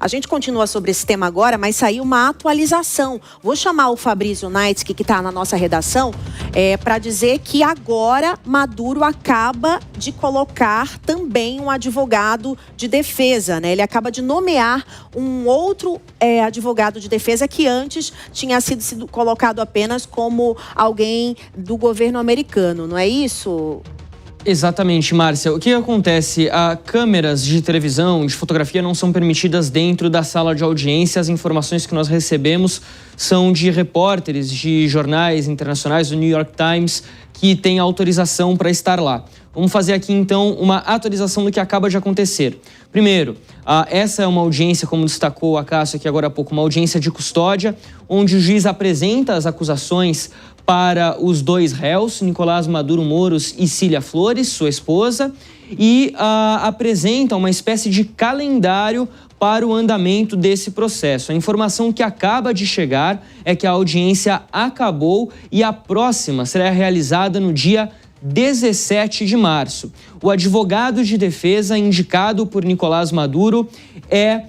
A gente continua sobre esse tema agora, mas saiu uma atualização. Vou chamar o Fabrício Naitsky, que está na nossa redação, para dizer que agora Maduro acaba de colocar também um advogado de defesa, né? Ele acaba de nomear um outro advogado de defesa que antes tinha sido colocado apenas como alguém do governo americano, não é isso? Exatamente, Márcia. O que acontece? Câmeras de televisão, de fotografia não são permitidas dentro da sala de audiência. As informações que nós recebemos são de repórteres de jornais internacionais, do New York Times, que têm autorização para estar lá. Vamos fazer aqui, então, uma atualização do que acaba de acontecer. Primeiro, essa é uma audiência, como destacou a Cássio aqui agora há pouco, uma audiência de custódia, onde o juiz apresenta as acusações para os dois réus, Nicolás Maduro Moros e Cília Flores, sua esposa, e apresenta uma espécie de calendário para o andamento desse processo. A informação que acaba de chegar é que a audiência acabou e a próxima será realizada no dia 17 de março. O advogado de defesa indicado por Nicolás Maduro é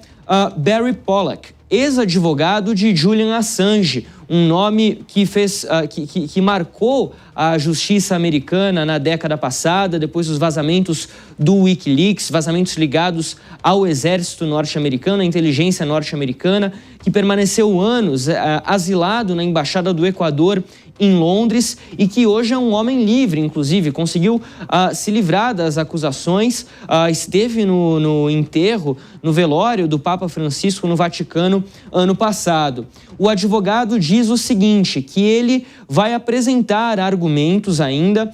Barry Pollack, ex-advogado de Julian Assange, um nome que marcou a justiça americana na década passada, depois dos vazamentos do Wikileaks, vazamentos ligados ao exército norte-americano, à inteligência norte-americana, que permaneceu anos asilado na Embaixada do Equador em Londres e que hoje é um homem livre, inclusive, conseguiu se livrar das acusações, esteve no enterro, no velório do Papa Francisco no Vaticano ano passado. O advogado diz o seguinte, que ele vai apresentar argumentos ainda,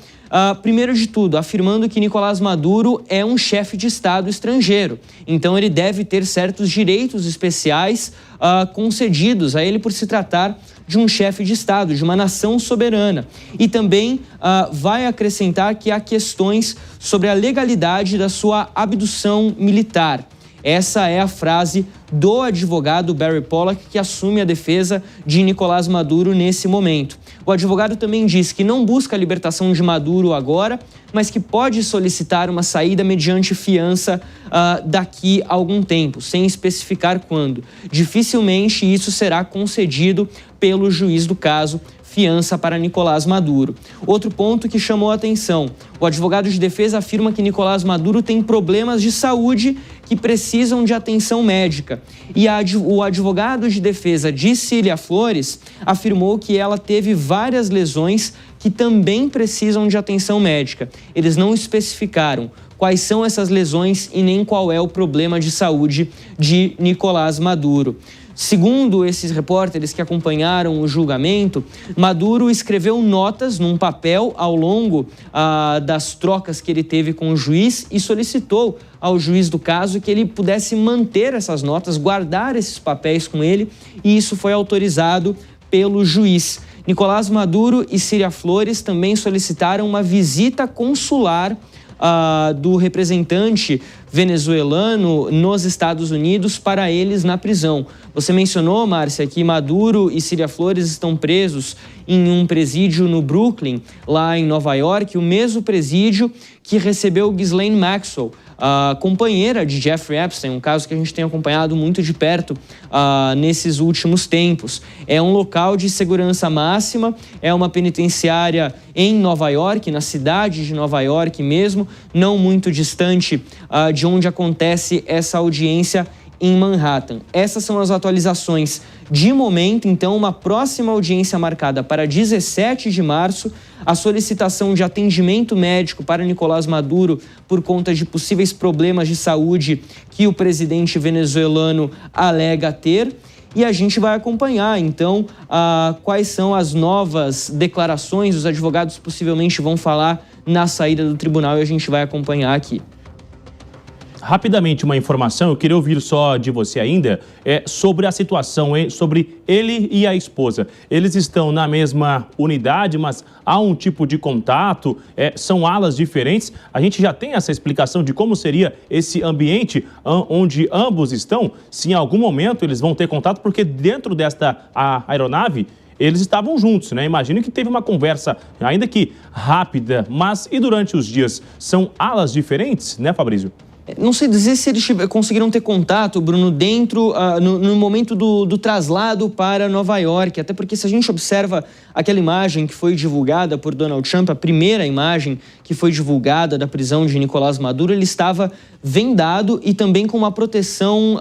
primeiro de tudo, afirmando que Nicolás Maduro é um chefe de Estado estrangeiro. Então, ele deve ter certos direitos especiais concedidos a ele por se tratar de um chefe de Estado, de uma nação soberana. E também vai acrescentar que há questões sobre a legalidade da sua abdução militar. Essa é a frase do advogado Barry Pollack, que assume a defesa de Nicolás Maduro nesse momento. O advogado também diz que não busca a libertação de Maduro agora, mas que pode solicitar uma saída mediante fiança daqui a algum tempo, sem especificar quando. Dificilmente isso será concedido pelo juiz do caso, fiança para Nicolás Maduro. Outro ponto que chamou a atenção, o advogado de defesa afirma que Nicolás Maduro tem problemas de saúde que precisam de atenção médica. E o advogado de defesa de Cília Flores afirmou que ela teve várias lesões que também precisam de atenção médica. Eles não especificaram quais são essas lesões e nem qual é o problema de saúde de Nicolás Maduro. Segundo esses repórteres que acompanharam o julgamento, Maduro escreveu notas num papel ao longo das trocas que ele teve com o juiz e solicitou ao juiz do caso que ele pudesse manter essas notas, guardar esses papéis com ele, e isso foi autorizado pelo juiz. Nicolás Maduro e Cília Flores também solicitaram uma visita consular do representante venezuelano nos Estados Unidos para eles na prisão. Você mencionou, Márcia, que Maduro e Cília Flores estão presos em um presídio no Brooklyn, lá em Nova York, o mesmo presídio que recebeu Ghislaine Maxwell, a companheira de Jeffrey Epstein, um caso que a gente tem acompanhado muito de perto nesses últimos tempos. É um local de segurança máxima, é uma penitenciária em Nova York, na cidade de Nova York mesmo, não muito distante de onde acontece essa audiência em Manhattan. Essas são as atualizações de momento, então uma próxima audiência marcada para 17 de março, a solicitação de atendimento médico para Nicolás Maduro por conta de possíveis problemas de saúde que o presidente venezuelano alega ter. E a gente vai acompanhar, então, quais são as novas declarações. Os advogados possivelmente vão falar na saída do tribunal e a gente vai acompanhar aqui. Rapidamente, uma informação, eu queria ouvir só de você ainda, sobre a situação, sobre ele e a esposa. Eles estão na mesma unidade, mas há um tipo de contato, são alas diferentes. A gente já tem essa explicação de como seria esse ambiente onde ambos estão, se em algum momento eles vão ter contato, porque dentro desta aeronave eles estavam juntos, né? Imagino que teve uma conversa, ainda que rápida, mas e durante os dias? São alas diferentes, né, Fabrício? Não sei dizer se eles conseguiram ter contato, Bruno, dentro, no momento do traslado para Nova York. Até porque se a gente observa aquela imagem que foi divulgada por Donald Trump, a primeira imagem que foi divulgada da prisão de Nicolás Maduro, ele estava vendado e também com uma proteção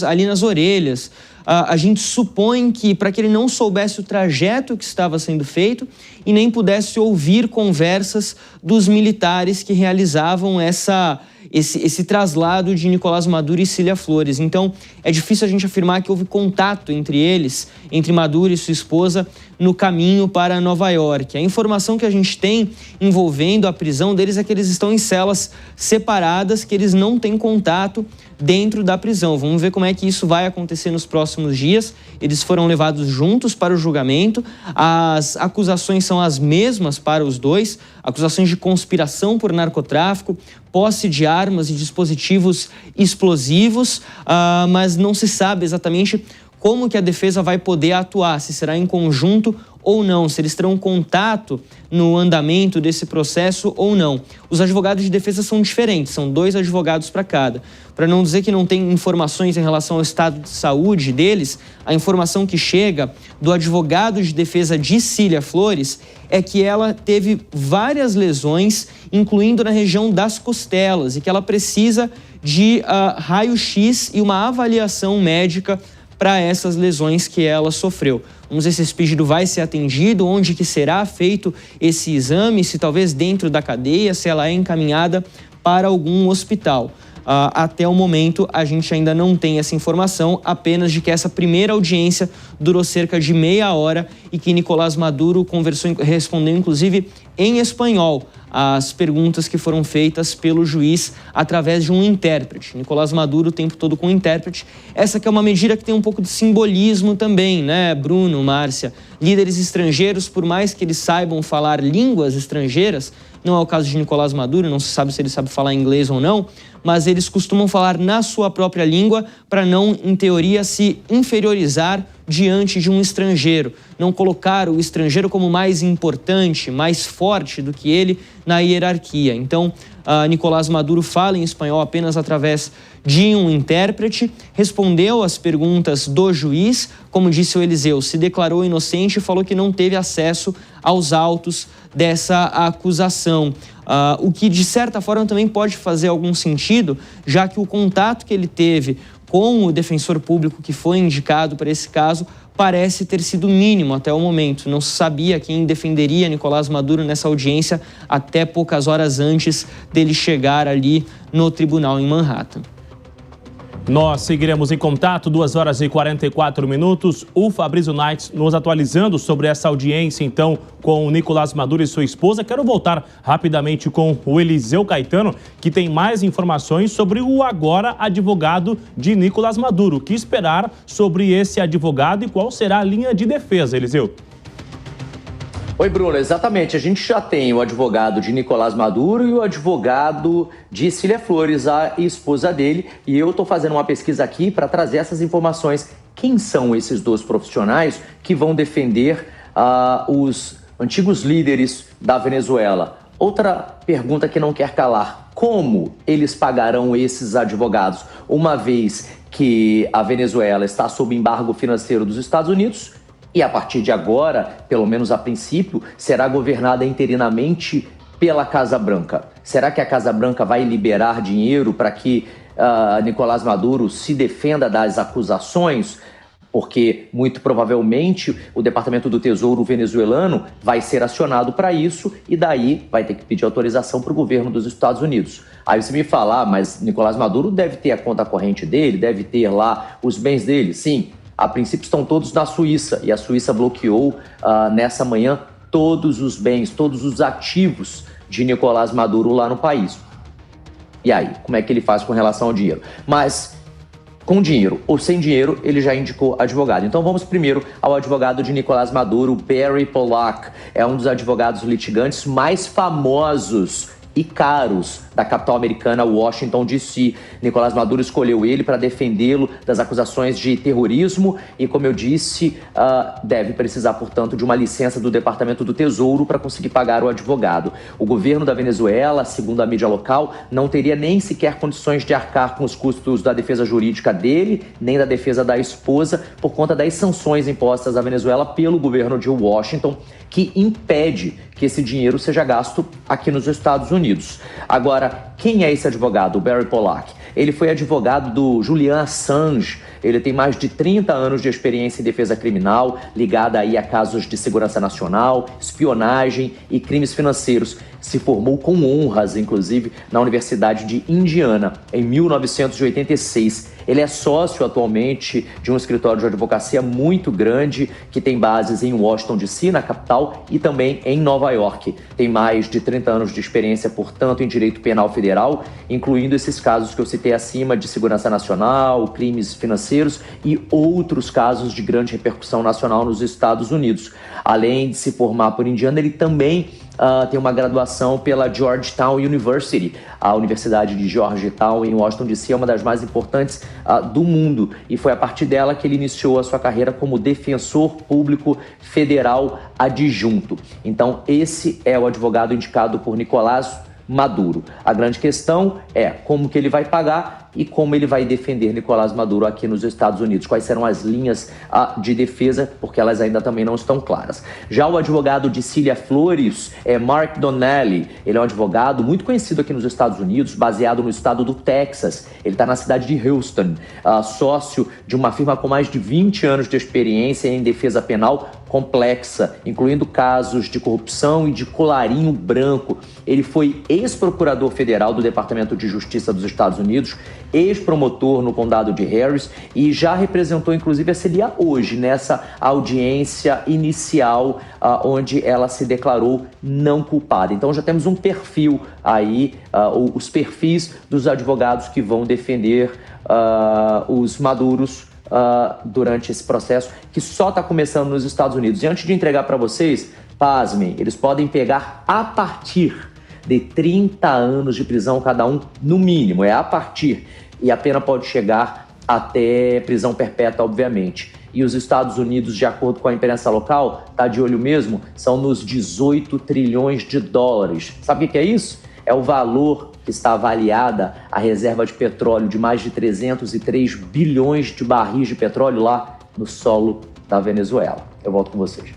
ali nas orelhas. A gente supõe que para que ele não soubesse o trajeto que estava sendo feito e nem pudesse ouvir conversas dos militares que realizavam esse traslado de Nicolás Maduro e Cília Flores. Então, é difícil a gente afirmar que houve contato entre eles, entre Maduro e sua esposa, no caminho para Nova York. A informação que a gente tem envolvendo a prisão deles é que eles estão em celas separadas, que eles não têm contato dentro da prisão. Vamos ver como é que isso vai acontecer nos próximos dias. Eles foram levados juntos para o julgamento. As acusações são as mesmas para os dois. Acusações de conspiração por narcotráfico, posse de armas e dispositivos explosivos, mas não se sabe exatamente como que a defesa vai poder atuar, se será em conjunto ou não, se eles terão contato no andamento desse processo ou não. Os advogados de defesa são diferentes, são 2 advogados para cada. Para não dizer que não tem informações em relação ao estado de saúde deles, a informação que chega do advogado de defesa de Cília Flores é que ela teve várias lesões, incluindo na região das costelas, e que ela precisa de raio-x e uma avaliação médica para essas lesões que ela sofreu. Vamos ver se esse pedido vai ser atendido, onde que será feito esse exame, se talvez dentro da cadeia, se ela é encaminhada para algum hospital. Até o momento, a gente ainda não tem essa informação, apenas de que essa primeira audiência durou cerca de meia hora e que Nicolás Maduro respondeu, inclusive, em espanhol, as perguntas que foram feitas pelo juiz através de um intérprete. Nicolás Maduro o tempo todo com um intérprete. Essa que é uma medida que tem um pouco de simbolismo também, né, Bruno, Márcia? Líderes estrangeiros, por mais que eles saibam falar línguas estrangeiras, não é o caso de Nicolás Maduro, não se sabe se ele sabe falar inglês ou não, mas eles costumam falar na sua própria língua para não, em teoria, se inferiorizar diante de um estrangeiro, não colocar o estrangeiro como mais importante, mais forte do que ele na hierarquia. Então, Nicolás Maduro fala em espanhol apenas através de um intérprete, respondeu às perguntas do juiz, como disse o Eliseu, se declarou inocente e falou que não teve acesso aos autos dessa acusação. O que, de certa forma, também pode fazer algum sentido, já que o contato que ele teve com o defensor público que foi indicado para esse caso parece ter sido mínimo até o momento. Não se sabia quem defenderia Nicolás Maduro nessa audiência até poucas horas antes dele chegar ali no tribunal em Manhattan. Nós seguiremos em contato, 2 horas e 44 minutos. O Fabrício Knight nos atualizando sobre essa audiência, então, com o Nicolás Maduro e sua esposa. Quero voltar rapidamente com o Eliseu Caetano, que tem mais informações sobre o agora advogado de Nicolás Maduro. O que esperar sobre esse advogado e qual será a linha de defesa, Eliseu? Oi, Bruno, exatamente. A gente já tem o advogado de Nicolás Maduro e o advogado de Cília Flores, a esposa dele, e eu estou fazendo uma pesquisa aqui para trazer essas informações. Quem são esses 2 profissionais que vão defender os antigos líderes da Venezuela? Outra pergunta que não quer calar: como eles pagarão esses advogados, uma vez que a Venezuela está sob embargo financeiro dos Estados Unidos? E a partir de agora, pelo menos a princípio, será governada interinamente pela Casa Branca. Será que a Casa Branca vai liberar dinheiro para que Nicolás Maduro se defenda das acusações? Porque, muito provavelmente, o Departamento do Tesouro venezuelano vai ser acionado para isso e daí vai ter que pedir autorização para o governo dos Estados Unidos. Aí você me fala, mas Nicolás Maduro deve ter a conta corrente dele, deve ter lá os bens dele. Sim. A princípio estão todos na Suíça e a Suíça bloqueou nessa manhã todos os bens, todos os ativos de Nicolás Maduro lá no país. E aí, como é que ele faz com relação ao dinheiro? Mas com dinheiro ou sem dinheiro, ele já indicou advogado. Então vamos primeiro ao advogado de Nicolás Maduro, Barry Polak. É um dos advogados litigantes mais famosos e caros da capital americana, Washington, D.C. Nicolás Maduro escolheu ele para defendê-lo das acusações de terrorismo e, como eu disse, deve precisar, portanto, de uma licença do Departamento do Tesouro para conseguir pagar o advogado. O governo da Venezuela, segundo a mídia local, não teria nem sequer condições de arcar com os custos da defesa jurídica dele, nem da defesa da esposa, por conta das sanções impostas à Venezuela pelo governo de Washington, que impede que esse dinheiro seja gasto aqui nos Estados Unidos. Agora, quem é esse advogado, o Barry Polak? Ele foi advogado do Julian Assange. Ele tem mais de 30 anos de experiência em defesa criminal, ligada aí a casos de segurança nacional, espionagem e crimes financeiros. Se formou com honras, inclusive, na Universidade de Indiana, em 1986. Ele é sócio atualmente de um escritório de advocacia muito grande que tem bases em Washington, D.C., na capital, e também em Nova York. Tem mais de 30 anos de experiência, portanto, em direito penal federal, incluindo esses casos que eu citei acima de segurança nacional, crimes financeiros e outros casos de grande repercussão nacional nos Estados Unidos. Além de se formar por Indiana, ele também tem uma graduação pela Georgetown University. A Universidade de Georgetown, em Washington, D.C., é uma das mais importantes do mundo. E foi a partir dela que ele iniciou a sua carreira como defensor público federal adjunto. Então, esse é o advogado indicado por Nicolás Maduro. A grande questão é como que ele vai pagar e como ele vai defender Nicolás Maduro aqui nos Estados Unidos. Quais serão as linhas de defesa, porque elas ainda também não estão claras. Já o advogado de Cília Flores é Mark Donnelly. Ele é um advogado muito conhecido aqui nos Estados Unidos, baseado no estado do Texas. Ele está na cidade de Houston, sócio de uma firma com mais de 20 anos de experiência em defesa penal complexa, incluindo casos de corrupção e de colarinho branco. Ele foi ex-procurador federal do Departamento de Justiça dos Estados Unidos, ex-promotor no condado de Harris e já representou inclusive a Cília hoje nessa audiência inicial onde ela se declarou não culpada. Então já temos um perfil aí, os perfis dos advogados que vão defender os Maduros durante esse processo que só está começando nos Estados Unidos. E antes de entregar para vocês, pasmem, eles podem pegar a partir de 30 anos de prisão cada um, no mínimo, é a partir. E a pena pode chegar até prisão perpétua, obviamente. E os Estados Unidos, de acordo com a imprensa local, tá de olho mesmo, são nos 18 trilhões de dólares. Sabe o que é isso? É o valor que está avaliada a reserva de petróleo de mais de 303 bilhões de barris de petróleo lá no solo da Venezuela. Eu volto com vocês.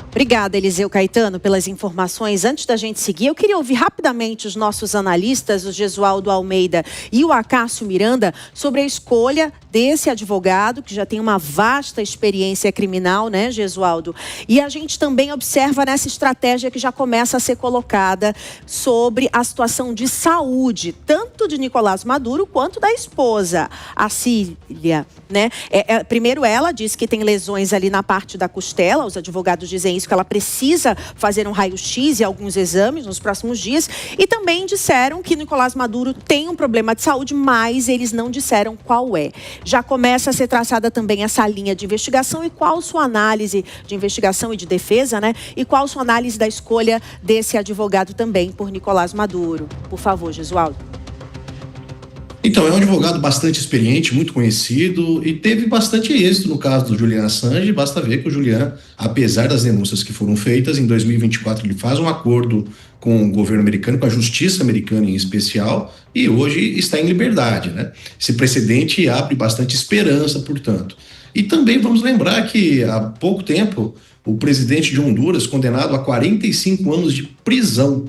Obrigada, Eliseu Caetano, pelas informações. Antes da gente seguir, eu queria ouvir rapidamente os nossos analistas, o Gesualdo Almeida e o Acácio Miranda, sobre a escolha desse advogado, que já tem uma vasta experiência criminal, né, Gesualdo? E a gente também observa nessa estratégia que já começa a ser colocada sobre a situação de saúde, tanto de Nicolás Maduro quanto da esposa, a Cília, né? Primeiro, ela diz que tem lesões ali na parte da costela, os advogados dizem isso, que ela precisa fazer um raio-x e alguns exames nos próximos dias. E também disseram que Nicolás Maduro tem um problema de saúde, mas eles não disseram qual é. Já começa a ser traçada também essa linha de investigação e qual sua análise de investigação e de defesa, né? E qual sua análise da escolha desse advogado também por Nicolás Maduro. Por favor, Gesualdo. Então, é um advogado bastante experiente, muito conhecido e teve bastante êxito no caso do Julian Assange. Basta ver que o Julian, apesar das denúncias que foram feitas, em 2024 ele faz um acordo com o governo americano, com a justiça americana em especial, e hoje está em liberdade, né? Esse precedente abre bastante esperança, portanto. E também vamos lembrar que há pouco tempo o presidente de Honduras, condenado a 45 anos de prisão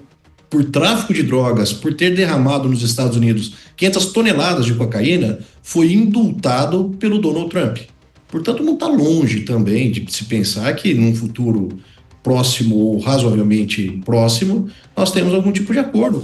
por tráfico de drogas, por ter derramado nos Estados Unidos 500 toneladas de cocaína, foi indultado pelo Donald Trump. Portanto, não está longe também de se pensar que num futuro próximo ou razoavelmente próximo, nós temos algum tipo de acordo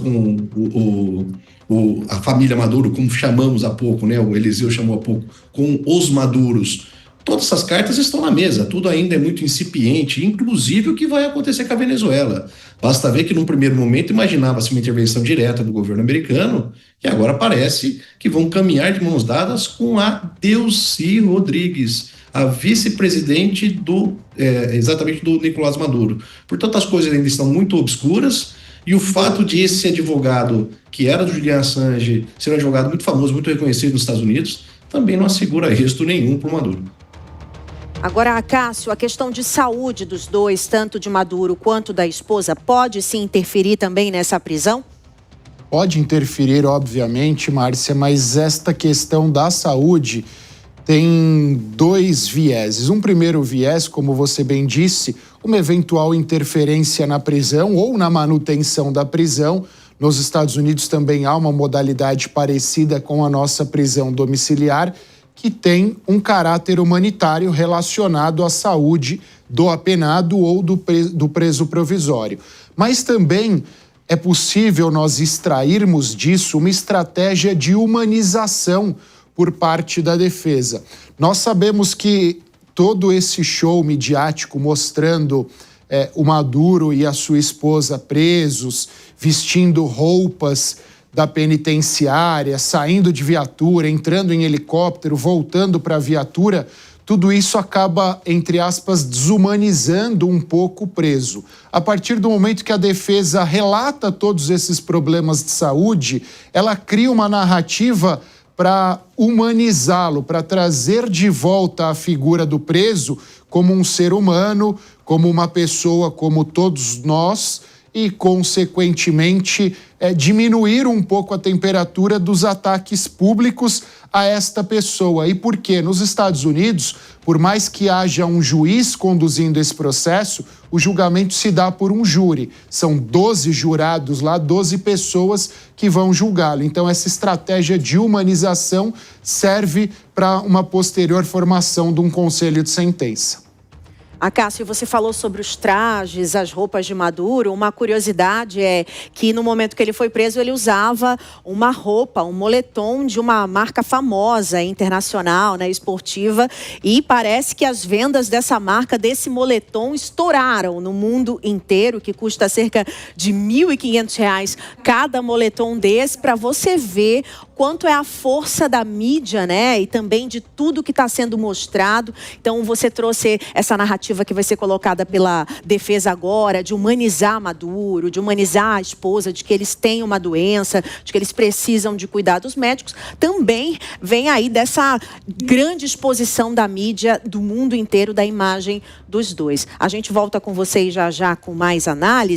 com a família Maduro, como chamamos há pouco, né? O Eliseu chamou há pouco, com os Maduros. Todas essas cartas estão na mesa, tudo ainda é muito incipiente, inclusive o que vai acontecer com a Venezuela. Basta ver que num primeiro momento imaginava-se uma intervenção direta do governo americano e agora parece que vão caminhar de mãos dadas com a Delcy Rodrigues, a vice-presidente exatamente do Nicolás Maduro. Portanto, as coisas ainda estão muito obscuras E o fato de esse advogado, que era do Julian Assange, ser um advogado muito famoso, muito reconhecido nos Estados Unidos, também não assegura êxito nenhum para o Maduro. Agora, Cássio, a questão de saúde dos dois, tanto de Maduro quanto da esposa, pode sim interferir também nessa prisão? Pode interferir, obviamente, Márcia, mas esta questão da saúde tem dois vieses. Um primeiro viés, como você bem disse, uma eventual interferência na prisão ou na manutenção da prisão. Nos Estados Unidos também há uma modalidade parecida com a nossa prisão domiciliar, que tem um caráter humanitário relacionado à saúde do apenado ou do preso provisório. Mas também é possível nós extrairmos disso uma estratégia de humanização por parte da defesa. Nós sabemos que todo esse show midiático mostrando o Maduro e a sua esposa presos, vestindo roupas da penitenciária, saindo de viatura, entrando em helicóptero, voltando para a viatura, tudo isso acaba, entre aspas, desumanizando um pouco o preso. A partir do momento que a defesa relata todos esses problemas de saúde, ela cria uma narrativa para humanizá-lo, para trazer de volta a figura do preso como um ser humano, como uma pessoa como todos nós e, consequentemente, diminuir um pouco a temperatura dos ataques públicos a esta pessoa. E por quê? Nos Estados Unidos, por mais que haja um juiz conduzindo esse processo, o julgamento se dá por um júri. São 12 jurados lá, 12 pessoas que vão julgá-lo. Então, essa estratégia de humanização serve para uma posterior formação de um conselho de sentença. Cássio, você falou sobre os trajes, as roupas de Maduro. Uma curiosidade é que no momento que ele foi preso, ele usava uma roupa, um moletom de uma marca famosa, internacional, né, esportiva. E parece que as vendas dessa marca, desse moletom, estouraram no mundo inteiro, que custa cerca de R$ 1.500 cada moletom desse, para você ver quanto é a força da mídia, né? E também de tudo que está sendo mostrado. Então, você trouxe essa narrativa que vai ser colocada pela defesa agora, de humanizar Maduro, de humanizar a esposa, de que eles têm uma doença, de que eles precisam de cuidados médicos. Também vem aí dessa grande exposição da mídia do mundo inteiro, da imagem dos dois. A gente volta com vocês já com mais análise.